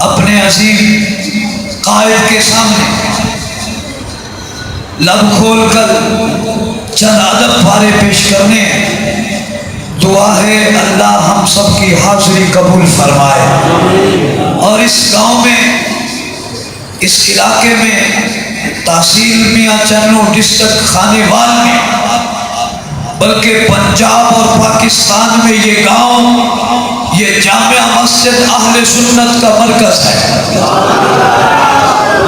اپنے عظیم قائد کے سامنے لب کھول کر چند ادب پارے پیش کرنے ہیں۔ دعا ہے اللہ ہم سب کی حاضری قبول فرمائے، اور اس گاؤں میں، اس علاقے میں، تحصیل میاں چنو، ڈسٹرکٹ خانیوال میں، بلکہ پنجاب اور پاکستان میں یہ گاؤں، یہ جامع مسجد اہل سنت کا مرکز ہے۔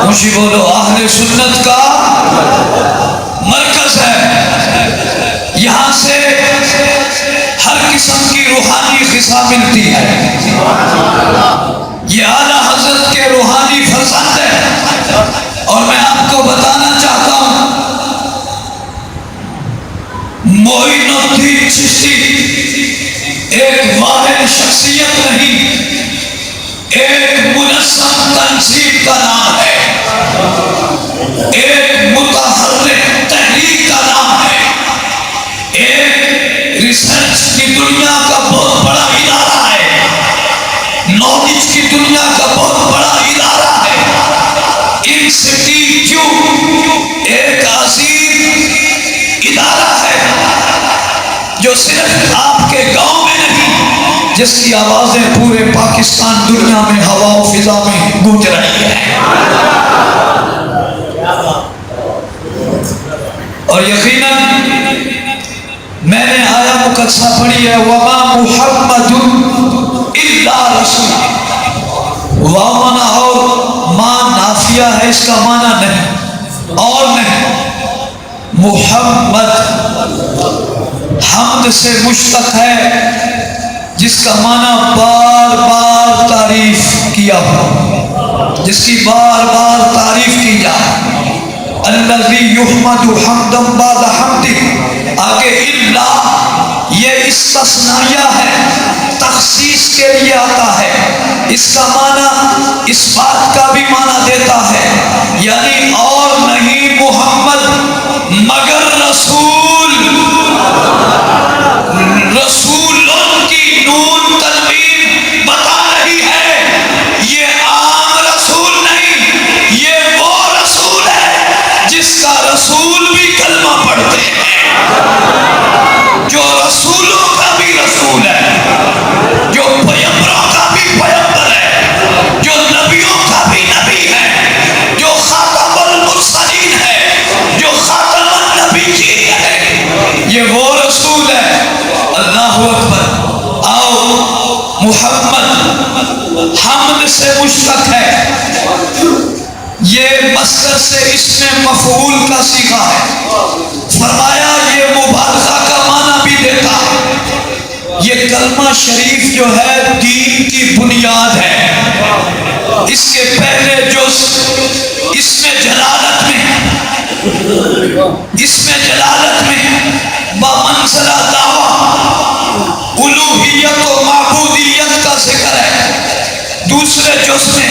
خوشی بولو، اہل سنت کا مرکز ہے۔ یہاں سے ہر قسم کی روحانی غذا ملتی ہے۔ یہ اعلیٰ حضرت کے روحانی فرزند ہے، اور میں آپ کو بتانا چاہتا ہوں، معین الدین چشتی ایک واحد شخصیت نہیں، ایک منظم تنظیم کا نام ہے، ایک متحرک تحریک کا نام ہے، ایک ریسرچ کی دنیا کا بہت بڑا ادارہ ہے، نالج کی دنیا کا بہت بڑا ادارہ ہے۔ انسٹیٹیوٹ ایک عظیم ادارہ ہے جو صرف آپ کے گاؤں میں نہیں، جس کی آوازیں پورے پاکستان دنیا میں ہوا و فضا میں گونج رہی ہے۔ اور یقیناً میں نے آیا مقدسہ پڑھی ہے، وَمَا مُحَمَّدٌ إِلَّا رَسُولٌ۔ وَمَا اور ماں نافیہ ہے، اس کا معنی نہیں اور نہیں، محمد حمد سے مشتق ہے، جس کا معنی بار بار تعریف کیا ہوا، جس کی بار بار تعریف کی جائے۔ الذی یحمد حمدا بعد حمدہ، آگے الا یہ استثنائیہ ہے، تخصیص کے لیے آتا ہے، اس کا معنی اس بات کا بھی معنی دیتا ہے، یعنی اور نہیں محمد مگر رسول، رسولوں کی نون تنوین بتا رہی ہے یہ عام رسول نہیں، یہ وہ رسول ہے جس کا رسول بھی کلمہ پڑھتے ہیں، جو رسولوں کا بھی رسول ہے، جو پیغمبروں کا بھی پیغمبر ہے، جو نبیوں کا بھی نبی ہے، جو خاتم المرسلین ہے، جو خاتم النبیین ہے، یہ وہ رسول ہے۔ اللہ اکبر۔ آؤ، محمد حمد سے مشتق ہے، یہ مصدر سے اس میں مفعول کا صیغہ ہے، فرمایا یہ مبالغہ کا معنی بھی دیتا ہے۔ یہ کلمہ شریف جو ہے دین کی بنیاد ہے، اس کے پہلے جز اس میں جلالت میں بمنزلہ دعویٰ الوہیت و معبودیت کا ذکر ہے، دوسرے جز میں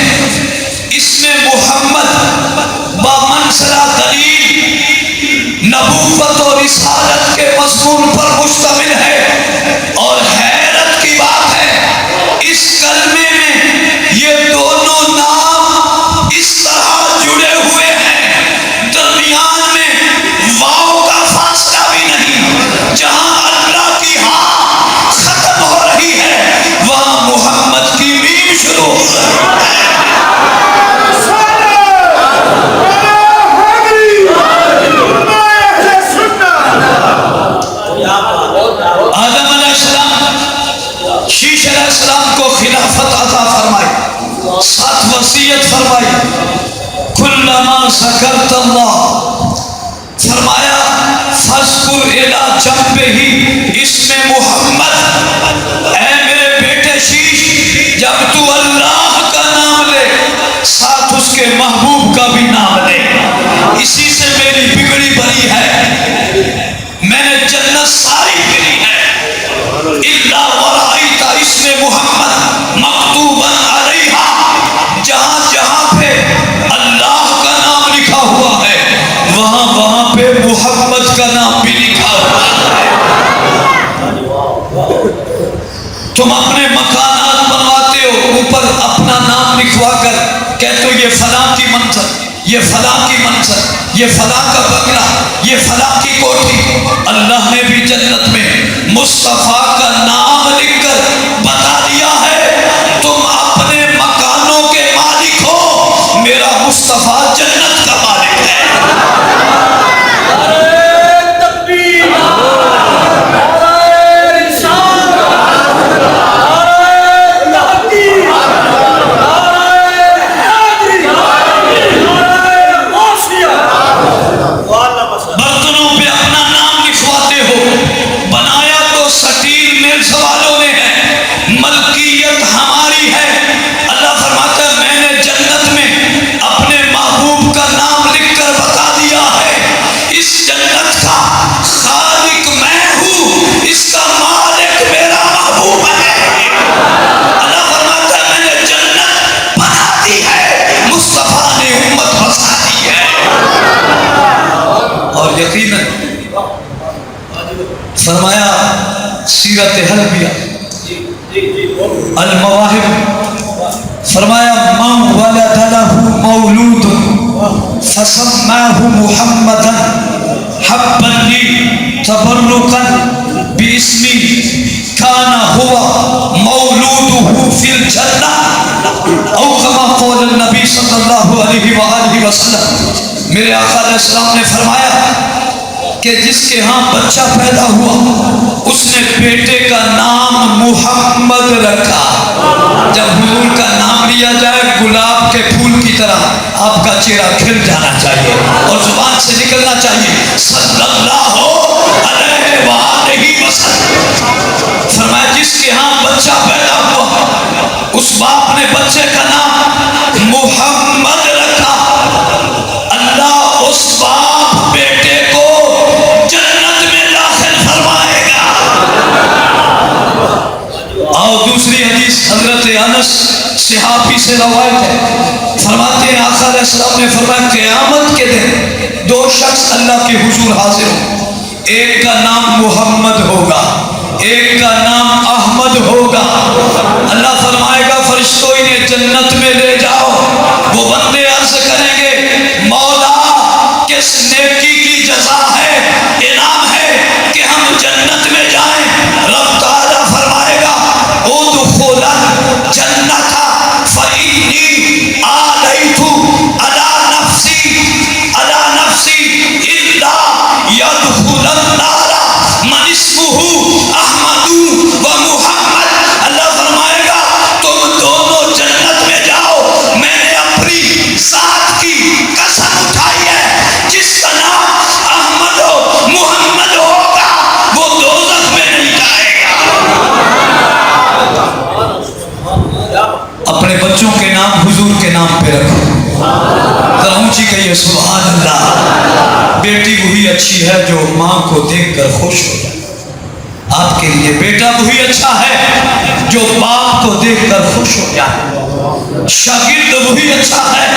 اس میں محمد بمنزلہ دلیل نبوت و رسالت کے مضمون پر مشتمل ہے، اور حیرت کی بات ہے اس کلمے میں یہ دونوں نام اس طرح جڑے ہوئے ہیں، درمیان میں واو کا فاصلہ بھی نہیں، جہاں اللہ کی ہاں ختم ہو رہی ہے وہاں محمد کی میم شروع ہو رہی ہے۔ آدم علیہ السلام، شیش علیہ السلام کو خلافت عطا فرمائی، ساتھ وصیت فرمائی، کلما ذکرت اللہ، فرمایا فاذکر الی جنبہ اسم محمد، اے میرے بیٹے شیش، جب تو اللہ کا نام لے ساتھ اس کے محبوب کا بھی نام لے، اسی سے میری بگڑی بنی ہے، میں نے جنت ساری پھری ہے، الا ورأیت اسم محمد مکتوبا علیہا، جہاں جہاں پہ اللہ کا نام لکھا ہوا ہے وہاں پہ محمد کا نام بھی لکھا ہوا ہے۔ تم اپنے مکانات بنواتے ہو، اوپر اپنا نام لکھوا یہ فلاں کی منظر، یہ فلاں کا بنگلہ، یہ فلاں کی کوٹھی. اللہ نے بھی جنت میں مصطفیٰ کا نام لکھ کر بتا دیا ہے تم اپنے مکانوں کے مالک ہو، میرا مصطفیٰ جنت کا مالک ہے. فرمایا سیرت حلبیہ المواہب، فرمایا من ولد له مولود فسماه محمدا حبا لي تبركا باسمي كان هو مولوده في الجنة او كما قال النبی صلی اللہ علیہ وآلہ وسلم. میرے آقا علیہ السلام نے فرمایا کہ جس کے ہاں بچہ پیدا ہوا اس نے بیٹے کا نام محمد رکھا. جب حضور کا نام لیا جائے گلاب کے پھول کی طرح آپ کا چہرہ کھل جانا چاہیے اور زبان سے نکلنا چاہیے صلی اللہ علیہ وآلہ وسلم. فرمایا جس کے ہاں بچہ پیدا ہوا اس باپ نے بچے کا نام محمد رکھا. اللہ اس باپ بیٹے کو جنت میں داخل فرمائے گا. اور دوسری حدیث حضرت انس صحابی سے روایت ہے، فرماتے ہیں آقا علیہ السلام نے فرمایا قیامت کے دن دو شخص اللہ کے حضور حاضر ہوں، ایک کا نام محمد ہوگا، ایک کا نام احمد ہوگا. اللہ فرمائے گا فرشتوں انہیں جنت میں لے جاؤ. وہ بندے عرض کریں گے مولا کس نیکی کی جزا ہے، انعام ہے کہ ہم جنت میں جائیں؟ رب تعالیٰ فرمائے گا ادخل الجنۃ فإنی آلیت علی نفسی الا یدخل النار من اسمہ احمد و محمد. اللہ فرمائے گا تم دونوں جنت میں جاؤ، میں نے اپنی ذات کی قسم اٹھائی ہے جس کا نام احمد و محمد ہوگا وہ دوزخ میں نہیں جائے گا. اپنے بچوں کے نام حضور کے نام پہ رکھو. ذرا اونچی کہیے سبحان اللہ. بیٹی وہی اچھی ہے جو ماں کو دیکھ کر خوش ہو جائے. آپ کے لیے بیٹا وہی اچھا ہے جو باپ کو دیکھ کر خوش ہو جائے. شاگرد وہی اچھا ہے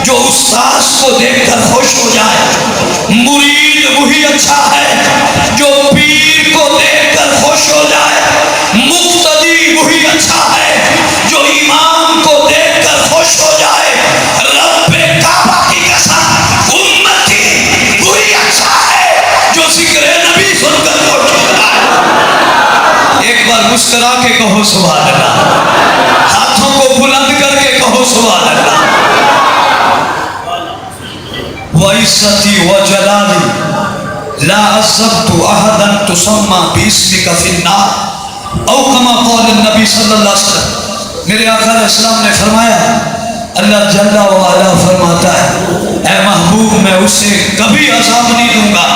جو استاذ کو دیکھ کر خوش ہو جائے. مرید وہی اچھا ہے جو پیر کو دیکھ کر خوش ہو جائے. مقتدی وہی اچھا ہے جو امام کو دیکھ کر خوش ہو جائے. رب کعبہ کی قسم امتی وہی اچھا ہے جو ذکر نبی سن کر خوش ہو جائے. ایک بار مسکرا کے کہو سبحان اللہ. ہاتھوں کو بلند کر کے کہو سبحان اللہ. وعزتی وجلالی لا عذبت احدا تسمى باسمك في النار او كما قال النبی صلی اللہ علیہ وسلم. میرے آقا علیہ السلام نے فرمایا اللہ جل وعلا فرماتا ہے اے محبوب میں اسے کبھی عذاب نہیں دوں گا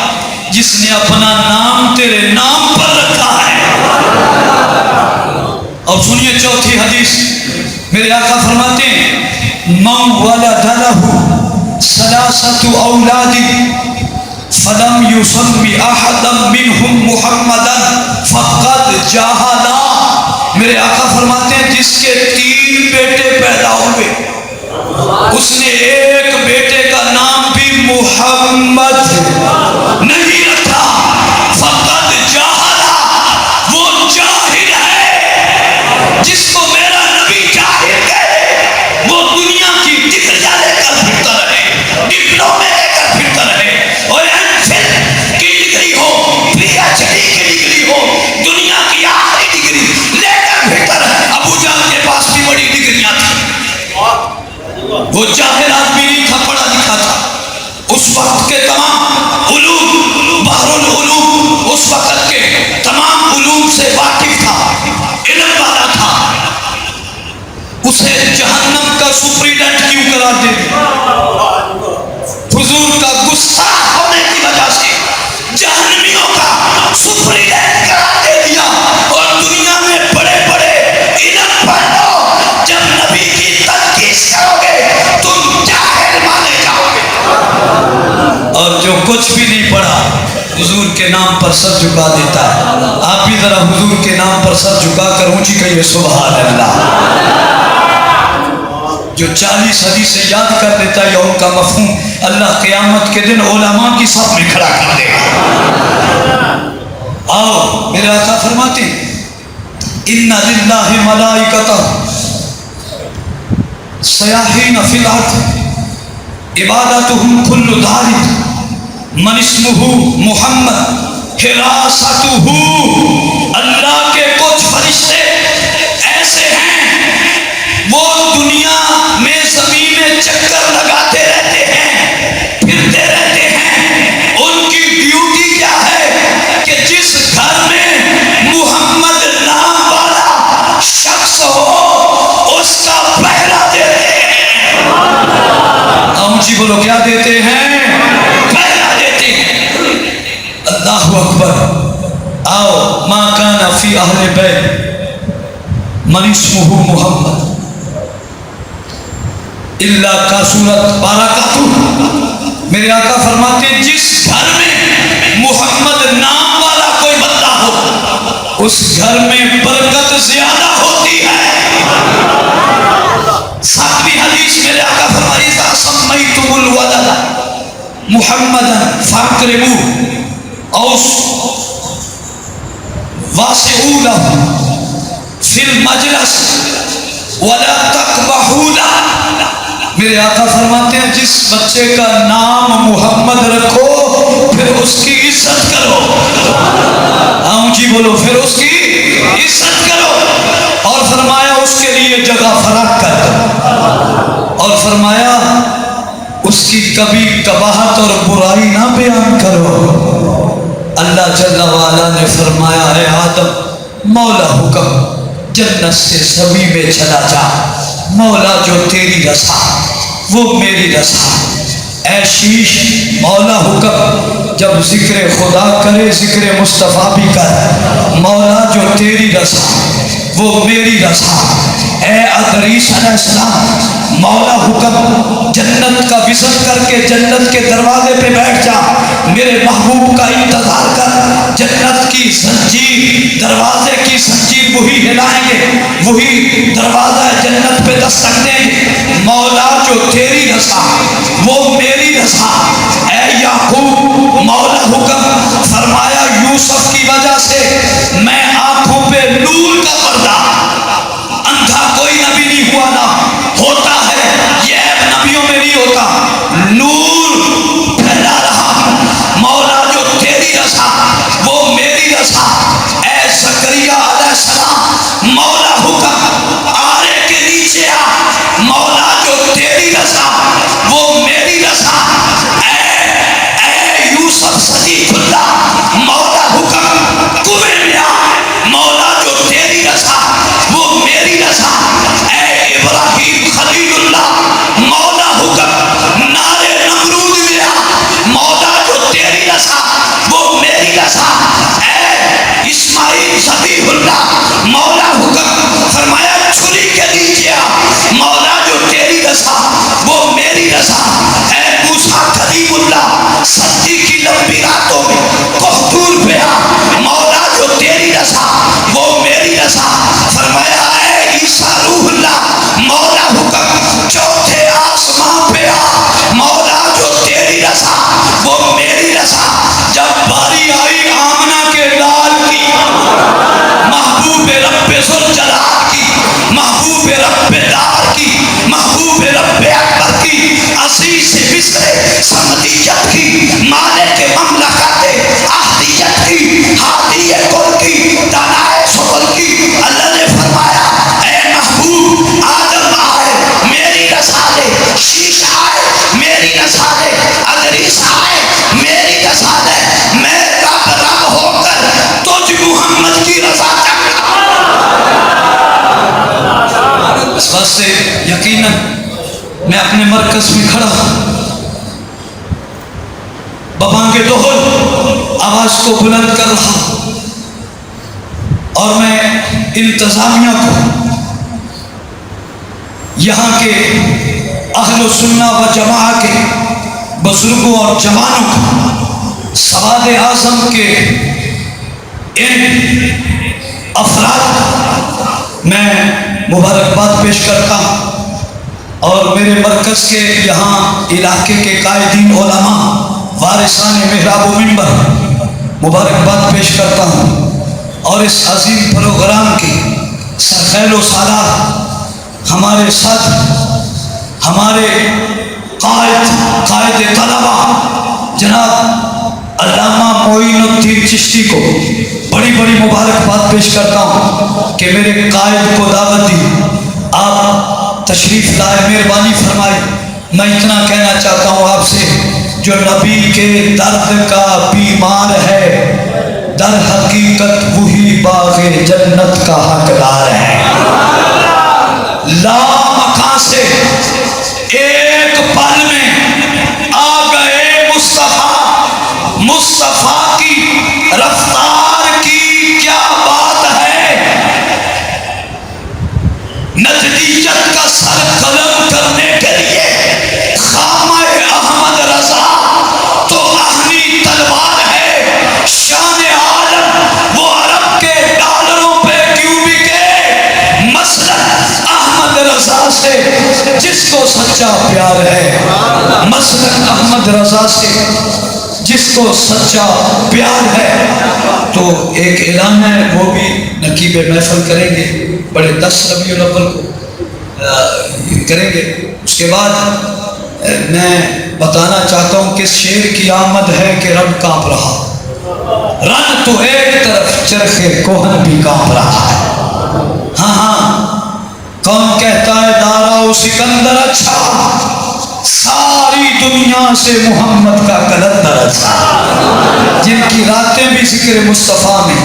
جس نے اپنا نام تیرے نام پر رکھا ہے. اور سنیے چوتھی حدیث. میرے آقا فرماتے ہیں من ولد له ثلاثة اولاد فلم يسمي احدا منهم محمدا فقد جاہلا. میرے آقا فرماتے ہیں جس کے 3 بیٹے پیدا ہوئے اس نے ایک بیٹے کا نام بھی محمد نہیں رکھا. فقد جاہلا، وہ جاہل ہے. جس کو میرا نبی جاہل کہے وہ دنیا کی ڈگریاں لے کر پھرتا رہے. وہ جاہل آدمی نہیں تھا، پڑھا لکھا تھا. اس وقت کے تمام علوم، بحر العلوم، اس وقت کے تمام علوم سے واقف تھا، علم والا تھا. اسے جہنم کا سپریڈنٹ کیوں قرار دے دیا؟ حضور کا گستاخ ہونے کی وجہ سے جہنمیوں کا سپریڈنٹ قرار دے دیا. اور دنیا میں بڑے بڑے علم پڑھ لو، جب نبی کی تنقید کرو گے تم جاہل مانے جاؤ گے. اور جو کچھ بھی نہیں پڑھا حضور کے نام پر سر جھکا دیتا ہے. آپ بھی ذرا حضور کے نام پر سر جھکا کر اونچی کہیے سبحان اللہ. جو 40 حدیثیں یاد کر دیتا ہے یا ان کا مفہوم اللہ قیامت کے دن علماء کی صف میں کھڑا کر دے گا. آؤ میرے آقا فرماتے ہیں ان للہ ملائکۃ سیاحین فی الارض عبادتہم کل دار من اسمہ محمد حراستہ. اللہ کے کچھ فرشتے ایسے ہیں وہ دنیا میں زمین میں چکر لگاتے رہتے ہیں، پھرتے رہتے ہیں. ان کی ڈیوٹی کیا ہے کہ جس گھر میں محمد نام والا شخص ہو اس کا پہرا دیتے ہیں. جی بولو کیا دیتے ہیں؟ پہرا دیتے ہیں. اللہ اکبر. آؤ ما کان فی اہل بیت من اسمہ محمد اللہ کا سورت بارکاتہ. میرے آقا فرماتے ہیں جس گھر میں محمد نام والا کوئی بندہ ہو اس گھر میں برکت زیادہ ہوتی ہے. ساتویں حدیث میرے آقا فرمائی اذا سمیتم الولد محمدا فاکرموہ او واسعوا لہ فی المجلس ولا تقبحوا لہ. میرے آقا فرماتے ہیں جس بچے کا نام محمد رکھو پھر اس کی عزت کرو. ہاں جی بولو پھر اس کی عزت کرو. اور فرمایا اس کے لیے جگہ فراغ کر دو. اور فرمایا اس کی کبھی قباحت اور برائی نہ بیان کرو. اللہ جل وعلا نے فرمایا اے آدم مولا حکم جنت سے سبھی میں چلا جا. مولا جو تیری رضا وہ میری رضا. اے شیش مولا حکم جب ذکر خدا کرے ذکر مصطفیٰ بھی کر. مولا جو تیری رضا وہ میری رضا. اے ادریس علیہ السلام مولا حکم جنت کا وزن کر کے جنت کے دروازے پہ بیٹھ جا. میرے محبوب کا انتظار کر. جنت کی زنجیر دروازے کی زنجیر وہی ہلائیں گے، وہی دروازہ جنت پہ دستک دیں گے. مولا جو تیری رضا وہ میری رضا. اے یعقوب مولا حکم فرمایا یوسف کی وجہ سے میں آنکھوں پہ نور کا پردہ، اندھا کوئی نبی نہیں ہوا نہ ہوتا ہے، یہ عیب نبیوں میں نہیں ہوتا. نور پھیلا رہا. مولا جو تیری رضا وہ میری رضا. اے زکریا علیہ السلام مولا حکم آرے کے نیچے آ. مولا جو تیری رضا وہ میری رضا. اے یوسف صدیق اللہ مولا حکم کنویں میں آ. مولا جو تیری رضا وہ میری رضا. اے ابراہیم خلیل اللہ مولا حکم نارے نمرود میں آ. مولا جو تیری رضا وہ میری رضا. اے اسماعیل ذبیح اللہ مولا حکم فرمایا چھری کے نیچے آ. مولا جو تیری رضا وہ میری رضا. اے موسیٰ کلیم اللہ سردی کی لمبی راتوں میں کوہتور پہ آ. مولا جو تیری رضا وہ میری رضا. فرمایا اے عیسیٰ روح اللہ مولا حکم چوتھے آسمان پہ آ. مولا جو تیری رضا وہ میری رضا. جب باری آئی آمنہ کے لال کی، محبوب رب ذوالجلال کی، محبوب رب دار کی، محبوب رب اکبر کی، عزیز مصر سمدیت کی، مالک مملکت اہلیت کی، ہادی کل کی، دانائے سبل کی. اللہ نے فرمایا اے محبوب آدم آئے میری رضا دے، یقیناً میں اپنے مرکز میں کھڑا ببانگ دوہل آواز کو بلند کر رہا اور میں انتظامیہ کو، یہاں کے اہل سنہ و جماعہ کے بزرگوں اور جوانوں کو، سواد اعظم کے ان افراد میں مبارکباد پیش کرتا ہوں، اور میرے مرکز کے یہاں علاقے کے قائدین علماء وارثان محراب و منبر مبارکباد پیش کرتا ہوں، اور اس عظیم پروگرام کی سرخیل و سالار ہمارے ساتھ ہمارے قائد طلبہ جناب علامہ معین الدین چشتی کو بڑی بڑی مبارکباد پیش کرتا ہوں کہ میرے قائد کو دعوت دی، آپ تشریف لائے، مہربانی فرمائی۔ میں اتنا کہنا چاہتا ہوں آپ سے، جو نبی کے درد کا بیمار ہے در حقیقت وہی باغ جنت کا حقدار ہے۔ لامکاں سے ایک پل میں آ گئے مصطفیٰ، مصطفیٰ کی رفتار کی کیا بات ہے، نجدیت کا سر قلم کرنے کے لیے خامہ احمد رضا تو اہلی تلوار ہے، شان عالم وہ عرب کے ڈالروں پہ کیوں بکے، مسلک احمد رضا سے جس کو سچا پیار ہے، مسلک احمد رضا سے جس کو سچا پیار ہے۔ تو ایک اعلان ہے، وہ بھی نقیب محفل کریں گے، بڑے 10 ربیع الاول کو کریں گے۔ اس کے بعد میں بتانا چاہتا ہوں کہ شیر کی آمد ہے کہ رب کانپ رہا، رن تو ایک طرف چرخ کوہن بھی کانپ رہا ہے۔ ہاں ہاں، کون کہتا ہے دارا و سکندر اچھا، ساری دنیا سے محمد کا کلندر اچھا، جن کی راتیں بھی ذکر مصطفیٰ میں،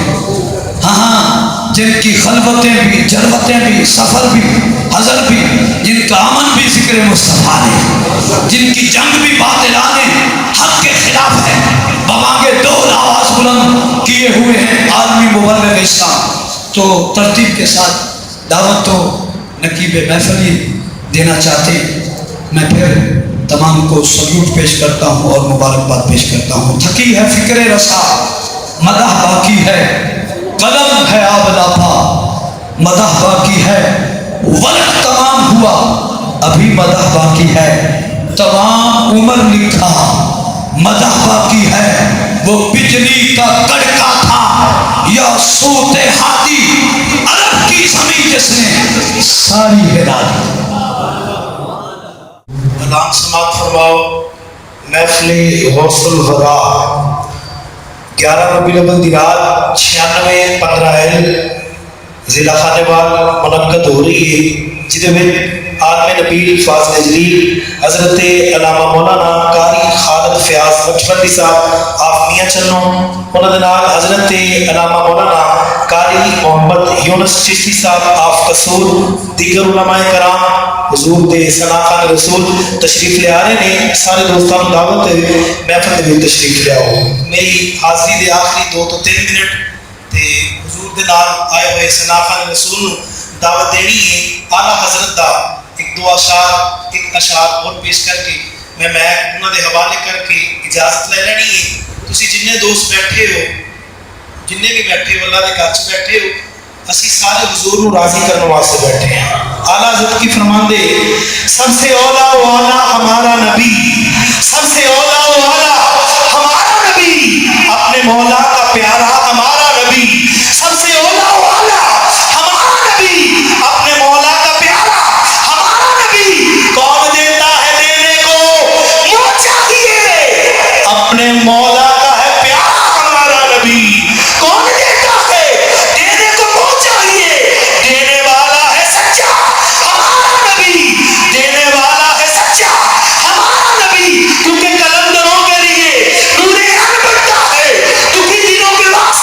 ہاں ہاں، جن کی خلوتیں بھی، جلوتیں بھی، سفر بھی، حضر بھی، جن کا امن بھی ذکر مصطفیٰ نے، جن کی جنگ بھی باطلانے حق کے خلاف ہے، بوانگے دوہل آواز بلند کیے ہوئے ہیں عالمی مبلغ اسلام۔ تو ترتیب کے ساتھ دعوت تو نقیب محفل ہی دینا چاہتے ہیں، میں پھر تمام کو سلوٹ پیش کرتا ہوں اور مبارکباد پیش کرتا ہوں۔ تھکی ہے فکر رسا، مدح باقی ہے، قلم ہے آب لاپا، مدح باقی ہے، وقت تمام ہوا ابھی مدح باقی ہے، تمام عمر لکھا مدح باقی ہے، وہ بجلی کا کڑکا تھا یا سوت ہاتھی، عرب کی زمین جس نے ساری ہلا دی۔ اعلان سماعت فرماؤ۔ محفل غوث الورا 11 ربیع الاول دی رات 96 15 ضلع خانوال منعقد ہو رہی ہے، جہدے میں عالم نبیل فاضل جلیل حضرت علامہ مولانا قاری خالد فیاض بچپندی صاحب آپ میاں چنو، انہوں نے نال حضرت علامہ مولانا قاری محمد یونس چشتی صاحب آپ قصور، دیگر علماء کرام حضور دے صداقت رسول تشریف لے آ رہے نے۔ سارے دوستان دعوت محفل دے تشریف لے آؤ۔ میری حاضری دے آخری 2 تو 3 منٹ تے حضور دے نال آئے ہوئے صداقت رسول دعوت دینی ہے۔ اعلیٰ حضرت دا ایک 2 اشعار اور پیش کر کے میں انہوں دے حوالے کر کے اجازت لے لینی ہے۔ تسی جننے دوست بیٹھے ہو، جننے بھی بیٹھے ہو، اللہ دے گھر چ بیٹھے ہو، اسی سارے حضور کو راضی کرنے واسطے بیٹھے ہیں۔ اعلیٰ حضرت کی فرماندے سب سے اولا و اعلیٰ ہمارا نبی، سب سے اولا و اعلیٰ ہمارا نبی، اپنے مولا کا پیارا ہمارا نبی، سب سے اولا و اعلیٰ ہمارا نبی، اپنے مولا کا پیارا ہمارا نبی، کون دیتا ہے دینے کو وہ چاہیے، اپنے مولا کا ہے پیارا ہمارا نبی، کون دیتا ہے دینے کو وہ چاہیے، دینے والا ہے سچا ہمارا نبی، دینے والا ہے سچا ہمارا نبی، کیونکہ کلندروں کے لیے نور عین بنتا ہے، دکھی دلوں کے واسطے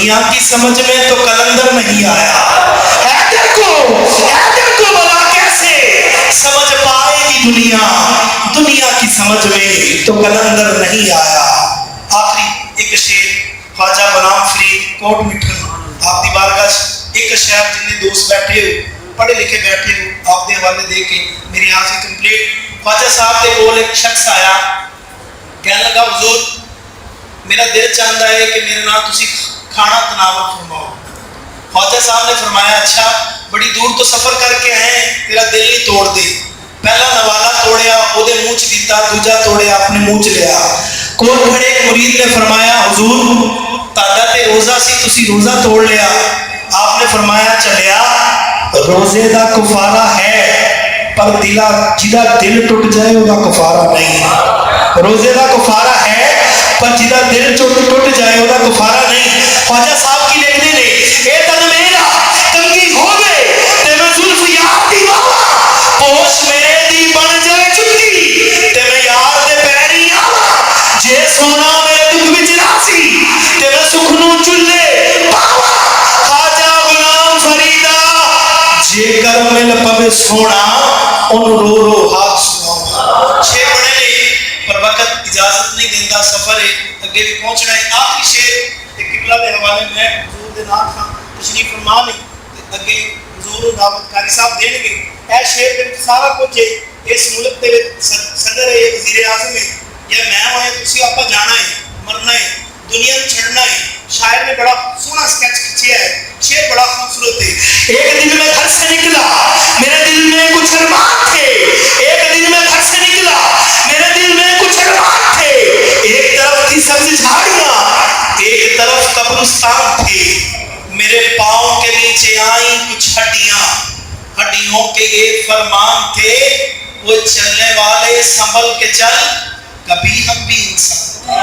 دنیا کی سمجھ میں تو کلندر نہیں آیا، حیدر کو بلا کیسے سمجھ پائے گی دنیا کی سمجھ میں تو کلندر نہیں آیا۔ آخری ایک شعر خواجہ غلام فرید کوٹ مٹھن آپ دی بارگاہ ایک شعر جن دوست بیٹھے ہو پڑھے لکھے بیٹھے ہو آپ دے حوالے دے کے میری حاضری کمپلیٹ۔ خواجہ صاحب کے کول ایک شخص آیا کہنے لگا حضور میرا دل چاہتا ہے کہ میرے نام تسی کھانا تناول فرماؤ۔ خواجہ صاحب نے فرمایا اچھا بڑی دور تو سفر کر کے آئے تیرا دل نہیں توڑ دے۔ پہلا نوالا توڑیا او دے منہ چ دیتا، دوجا توڑیا اپنے منہ چ لیا۔ کول کھڑے ایک مرید نے فرمایا حضور تہاڈا تے روزہ سی تسی روزہ توڑ لیا۔ آپ نے فرمایا چلیا روزے دا کفارہ ہے پر جدا دل ٹوٹ جائے وہ کفارہ نہیں۔ روزے دا کفارہ ہے پر جدا دل ٹوٹ جائے وہ کفارہ نہیں۔ خواجہ صاحب کی لکھنے نے اے تن میرا تنگی ہو گئے تے میں زلف یار دی والا پوش میرے دی بن جائے چکی تے میں یار دے پیری آوا جے سونا میرے دکھ وچ راسی تے میں سکھنوں چلے پاوا خواجہ غلام فریدا جے کر مل پوے سونا ان رو رو ہاتھ سناؤں۔ چھ پڑھے لے پر وقت اجازت نہیں دیندہ سفر ہے اگے بھی پہنچنا ہے۔ آخری شعر ایک قبلہ دے حوالے میں حضور دے نام تھا تشریف فرما نہیں اگے حضور دعوت کاری صاحب دین گے۔ اے شعر دے سارا کچھ ہے اس ملک دے صدر ہے وزیر اعظم ہے یا میں ہوئے تسی آپا جانا ہے مرنا ہے دنیا میں چھڑنا ہے۔ شاعر نے بڑا سونا سکیچ کھچیا ہے شعر بڑا خوبصورت ہے۔ ایک دن میں گھر سے نکلا میرے دل میں کچھ ارمان تھے، ایک دن میں گھر سے نکلا میرے دل میں کچھ ارمان تھے، ایک طرف تھی سبز جھاڑیاں ایک طرف قبرستان تھے، میرے پاؤں کے نیچے آئیں کچھ ہڈیاں، ہڈیوں کے یہ فرمان تھے وہ چلنے والے سنبھل کے چل کبھی ہم بھی انسان تھے،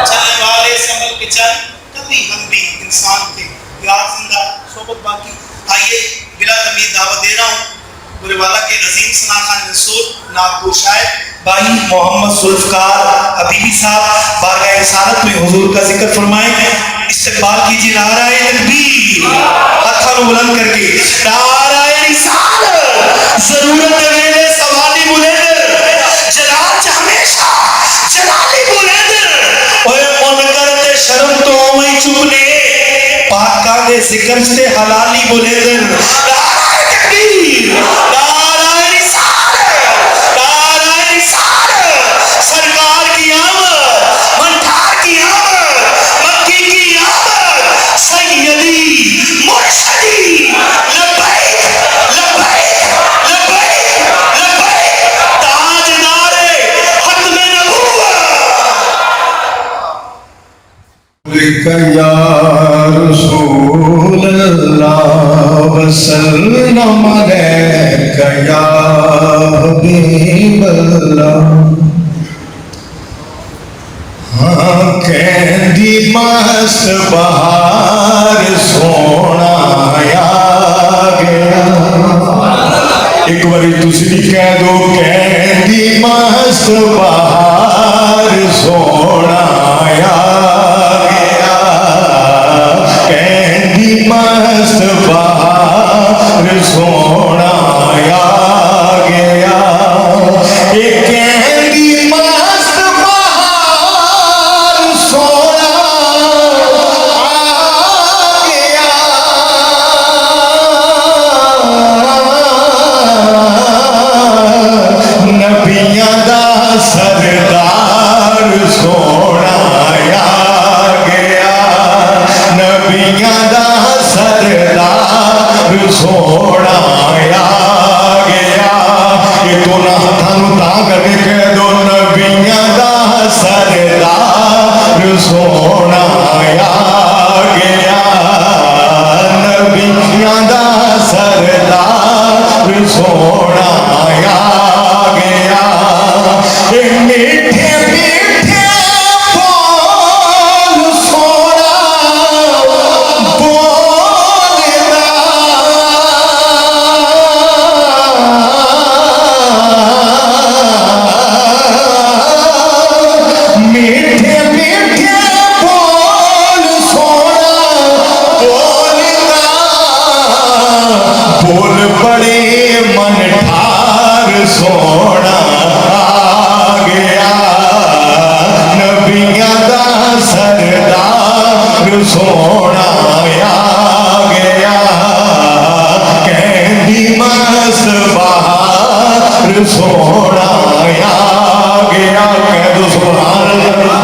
چلنے والے سنبھل کے چل کبھی ہم بھی انسان تھے۔ یاد زندہ صحبت باقی آئیے بلا تمید دعوت دے رہا ہوں گورے والا کے عظیم ثنا خان رسول ناگو شاعر بھائی محمد سلفکار حبیبی صاحب بارگاہ رسالت میں حضور کا ذکر فرمائیں۔ استقبال کیجیے نعرہ تکبیر ہاتھوں بلند کر کے نعرہ رسالت ضرورت ویلے سوالی بلند جلال چ ہمیشہ جلالی بلند اوے منکر تے شرم تو اویں چپنے پاکاں دے ذکر سے حلالی بلند نعرہ تکبیر نعرہ رسالت نعرہ رسالت سرکار کی آمد منٹھار کی آمد مکی کی آمد سیدی مرشدی لبیک لبیک لبیک لبیک تاجدار ختم نبوت یا رسول اللہ وسلم علیک یا حبیب اللہ۔ ہاں کہندی مست بہار سونا آ گیا، ایک باری تسی کہہ دو کہندی مست بہار سونا آ گیا، کہندی مست بہار سونا آ گیا، ایک کہندی مست بہار سونا آ گیا، نبیاں دا سردار سونا آ گیا، نبیاں دا سردار سونا آ گیا، یہ تو نہ تھانو تا کر کے کہہ دو نبیاں دا سردار سونا آ گیا، نبیاں دا سردار سونا آ گیا، میٹھے میٹھے بول سونا بولدا سونا آ گیا، کہہ دو سبحان اللہ۔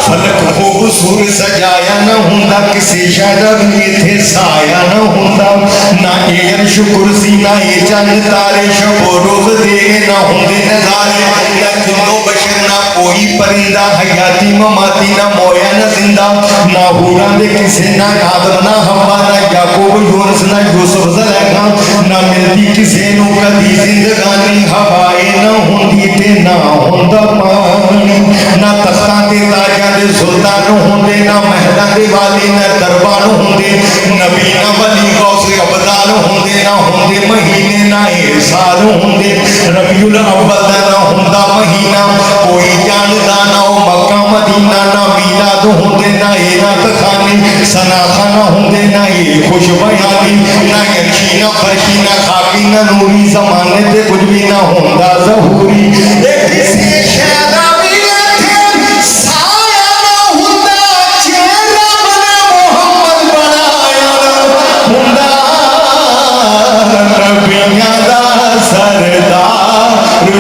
فلک خوبصورت سجایا نہ ہوندا، کسی شہر بھی تھے سایا نہ ہوندا، نہ یہ عرش کرسی نہ یہ چند تارے، شب و روز دے نہ ہوندے نظارے، نہ جنو بشر نہ کوئی پرندہ، حیاتی مماتی نہ مویا نہ زندہ، نہ حوراں دے کسے نہ آدم نہ حوا، نہ یعقوب یونس نہ یوسف زلیخا، نہ ملتی کسے نو کدی زندگانی، ہوائے نہ ہوندی تے نہ ہوندا پانی، نہ تختاں تے تاجاں دے سلطان ہوندے، نہ مہداں دے والی نہ دربان ہوندے، نبی نہ ولی غوث ابدال ہوندے، نہ ہوندے مہینے نہ سال ہوندے، ربیع الاول دا نہ ہوندا مہینہ، کوئی جاندا نہ او مکہ مدینہ، نہ میلاد ہوندے نہ رات خانی، سناخہ نہ ہوندے نہ خوش بیانی، نہ یرشی نہ فرشی نہ خاکی نہ نوری، زمانے تے کچھ بھی نہ ہوندا ظہوری، ایک کسی شہدہ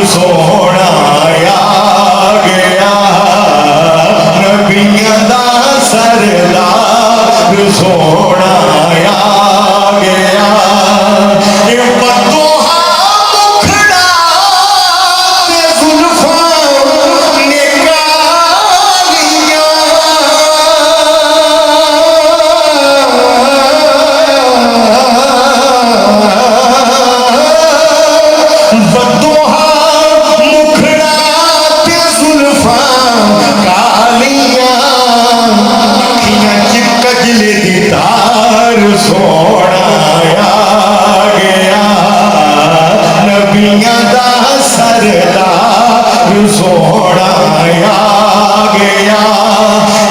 سونا آ گیا، نبیاں دا سردار سونا آ گیا، یہ بدوہا مکھڑا تے زلفاں نکالیاں، بدوہا سونا آ گیا، نبیاں دا سردار سونا آ گیا،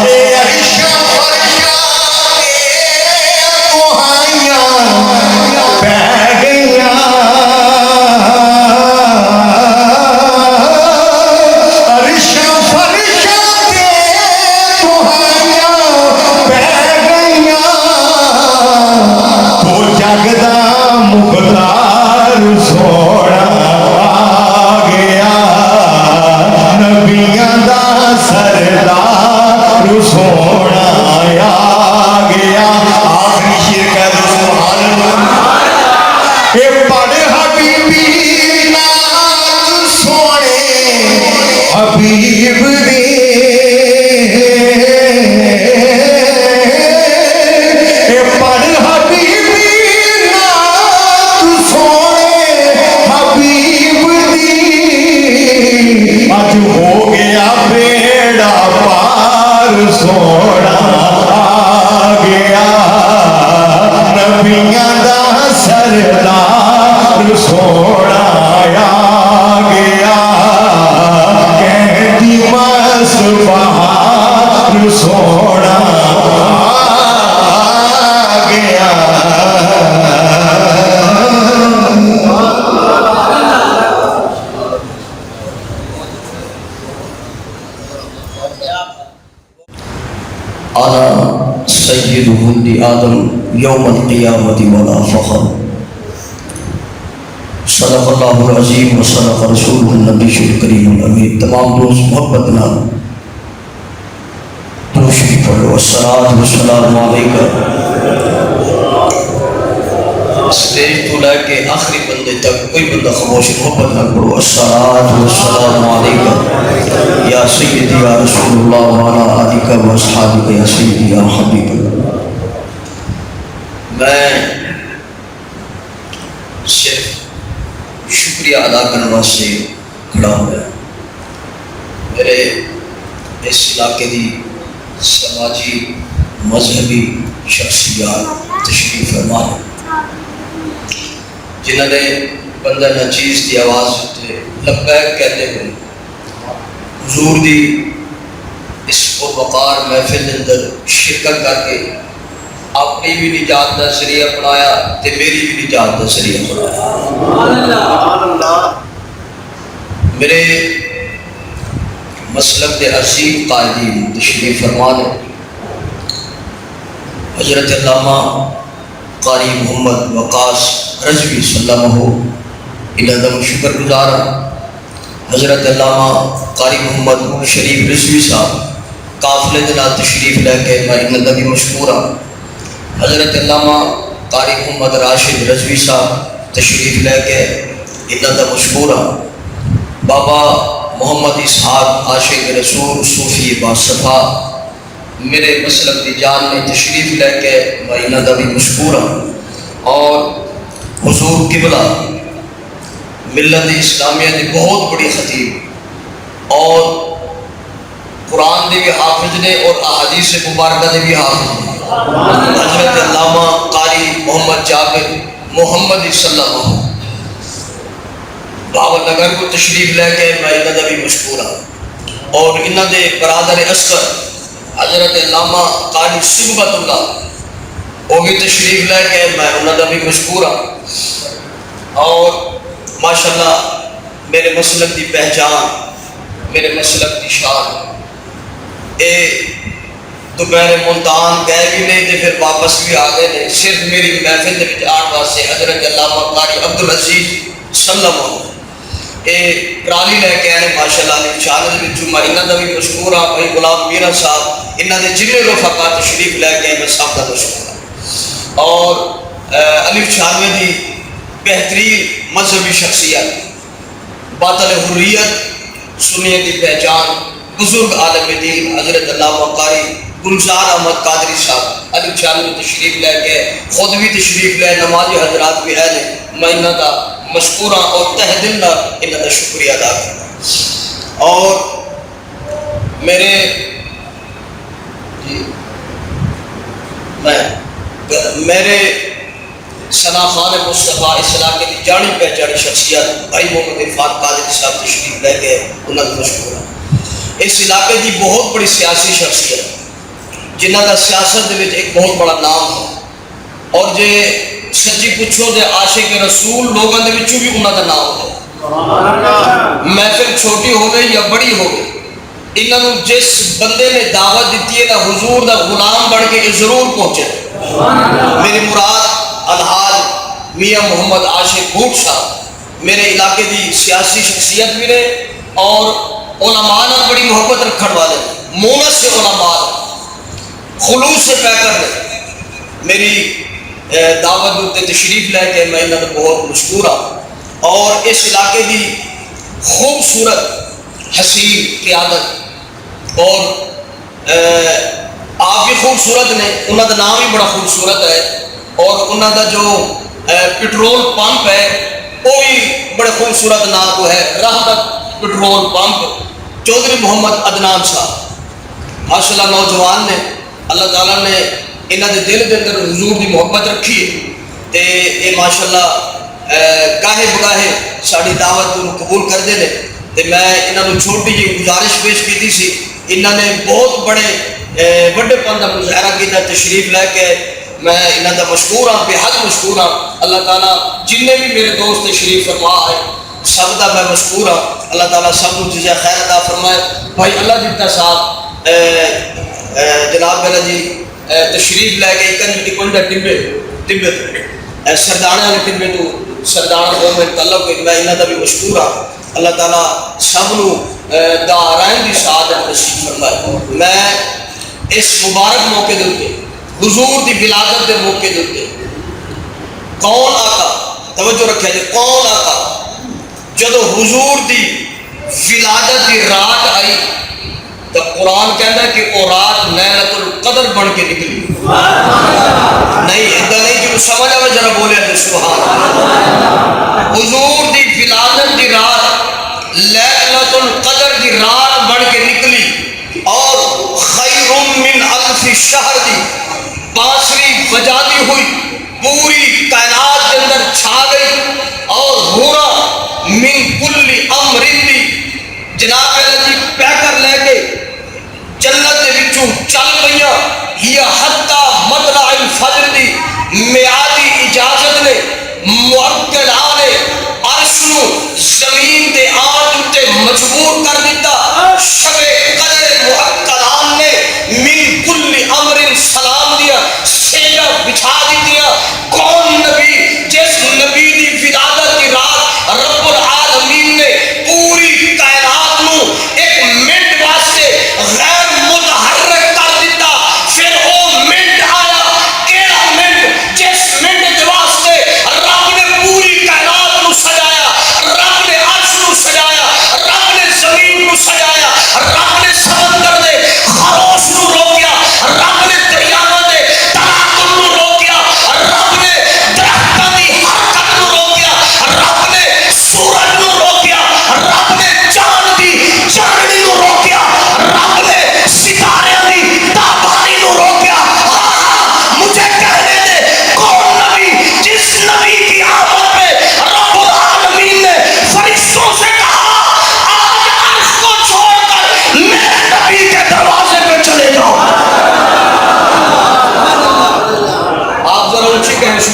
اے عرشاں فرشاں دعائیاں پہ گئیاں، عرشاں فرشاں دعائیاں پہ گئیاں، تو جگدا مختار سونا آ گیا، نبیاں دا سردار سونا آ گیا، آخری شیر کہہ دو سبحان اللہ، اے پڑھ حبیبی نام سونے حبیب دے، اے پڑھ حبیبی نام سونے حبیب دی، اج ہو گیا بیڑا پار سونا آ گیا، نبیاں دا سردار سونا آ گیا، کہتی مصباح سونا آ گیا۔ انا سید ولد آدم یوم القیامت ولا فخر، صدق اللہ العظیم و صدق رسول النبی الکریم الامین۔ تمام دوست محبت نال درود شریف پڑھو، الصلاۃ والسلام علیکہ۔ اسٹیج تو لے کے آخری بندے تک کوئی بندہ خاموش محبت نال پڑھو، الصلاۃ والسلام علیکہ یا سیدی یا رسول اللہ وعلی آلک و اصحابک یا سیدی یا حبیب اللہ۔ میں صرف شکریہ ادا کرنے واسطے کھڑا ہوا، میرے اس علاقے دی سماجی مذہبی شخصیات تشریف فرما جنہوں نے بندہ نچیز کی آواز سے لبیک کہتے ہوئے حضور دی اس وقار محفل اندر شرکت کر کے اپنی بھی نجات کا ذریعہ بنایا تے میری بھی نجات کا ذریعہ بنایا۔ میرے مسلک کے عظیم قائدین تشریف فرما دے، حضرت علامہ قاری محمد وقاص رضوی صلی اللہ علیہ وسلم، انہاں دا شکر گزار ہاں۔ حضرت علامہ قاری محمد شریف رضوی صاحب قافلے دے نال تشریف لے کے میں انہاں دا بھی مشکور ہاں۔ حضرت علامہ قاری محمد راشد رضوی صاحب تشریف لے کے انہاں دا مشکور ہاں۔ بابا محمد اسحاق عاشق رسول صوفی باصفا میرے مسلک دی جان میں تشریف لے کے میں انہاں دا بھی مشکور ہاں۔ اور حضور قبلہ ملت اسلامیہ دی بہت بڑی خطیب اور قرآن دے بھی حافظ نے اور احادیث مبارکہ دے بھی حافظ نے حضرت علامہ قاری محمد جابر محمد صلی اللہ علیہ بابا نگر کو تشریف لے کے میں انہاں دا بھی مشکور ہاں۔ اور انہاں دے برادر اصغر حضرت علامہ قاری صبغت اللہ وہ بھی تشریف لے کے میں انہاں دا بھی مشکور ہاں۔ اور ماشاءاللہ میرے مسلک دی پہچان میرے مسلک دی شان اے دوپہر ملتان گئے بھی نہیں تے پھر واپس بھی آ گئے نے صرف میری محفل دے وچ آن واسطے حضرت علامہ قاری عبدالعزیز سلم اے ٹرالی لے کے آئے ماشاءاللہ علی شان دے وچ میں انہاں دا بھی مشکور ہاں۔ بھائی غلام میرا صاحب انہاں دے جتنے رفقا تشریف لے کے میں سب دا مشکور ہاں۔ اور علی شان دی بہترین مذہبی شخصیت باطل حریت سنیت کی پہچان بزرگ عالم دین حضرت علامہ قاری گلزار احمد قادری صاحب علی شان میں تشریف لے کے خود بھی تشریف لے نمازی حضرات بھی ہے میں انہاں دا مشکور ہاں اور تہ دل نال انہاں دا شکریہ ادا کرنا۔ اور میرے ثنا خان مصطفیٰ اس علاقے کی جانی پہچانی شخصیت بھائی محمد عرفان قادری صاحب تشریف لے کے انہوں نے مشکور ہے۔ اس علاقے کی بہت بڑی سیاسی شخصیت جنہ کا سیاست دے ایک بہت بڑا نام ہے اور جے سچی پوچھو دے عاشق رسول لوگوں دے وچوں بھی انہوں کا نام ہے۔ محفل چھوٹی ہو گئی یا بڑی ہو گئی انہوں نے جس بندے نے دعوت دیتی ہے نا حضور دا غلام بڑھ کے ضرور پہنچے۔ میری مراد الحاج میاں محمد عاشق بھوٹ صاحب میرے علاقے دی سیاسی شخصیت بھی نے اور علماء نے بڑی محبت رکھن والے مونس سے علماء خلوص سے پیکر نے میری دعوت دوتے تشریف لے کے میں انہوں نے بہت مشکور ہوں۔ اور اس علاقے دی خوبصورت حسین قیادت اور آپ بھی خوبصورت نے انہوں کا نام بھی بڑا خوبصورت ہے اور انہوں کا جو پٹرول پمپ ہے وہ بھی بڑے خوبصورت نام کو ہے رحمت پٹرول پمپ چودھری محمد عدنان صاحب ماشاءاللہ نوجوان نے اللہ تعالیٰ نے انہوں کے دل کے اندر حضور کی محبت رکھی ہے تے یہ ماشاءاللہ گاہے بگاہے ساری دعوت کو قبول کرتے ہیں تے میں انہوں نے چھوٹی جی گزارش پیش کی سی انہوں نے بہت بڑے بڑے پن کا مظاہرہ کیا تشریف لے کے میں انہوں کا مشکور ہوں بے حد مشکور ہوں۔ اللہ تعالیٰ جن بھی میرے دوست تشریف فرما ہے سب کا میں مشکور ہوں۔ اللہ تعالیٰ سب کو جزا خیر عطا فرمائے۔ بھائی اللہ جتا صاحب جناب میرا جی تشریف لے کے کنڈا ٹبے سردانے والے ٹبے تو سردان قوم میں تعلق میں انہوں کا بھی مشکور ہوں۔ اللہ تعالیٰ سب کو دارائن کی سعادت نصیب فرمائے۔ میں اس مبارک موقع دے حضور دی ولادت دے موقع دے کون آقا توجہ رکھا جائے کون آقا جدو حضور دی ولادت دی رات آئی تو قرآن کہتا ہے کہ وہ رات لیلۃ القدر بن کے نکلی نہیں ادھا نہیں کہ سمجھ آئے ذرا بولے تو سبحان حضور دی ولادت دی رات لیلۃ القدر دی رات بن کے نکلی اور خیر من الف شہر دی بانسری بجاتی ہوئی پوری کائنات کے اندر چھا گئی اور ہورا من کل امر دی جناب اللہ پیکر لے کے جنت دے وچوں چل گئیاں یہ حتی مطلع الفجر دی میعادی اجازت نے موکلہ نے عرش نو زمین دے آن تے مجبور کر دیتا شب قدر موکلان نے من کل امر سلام دیا سیدہ بچھا دی دیا کون نبی جس نبی دی ولادت کی رات رب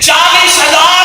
40,000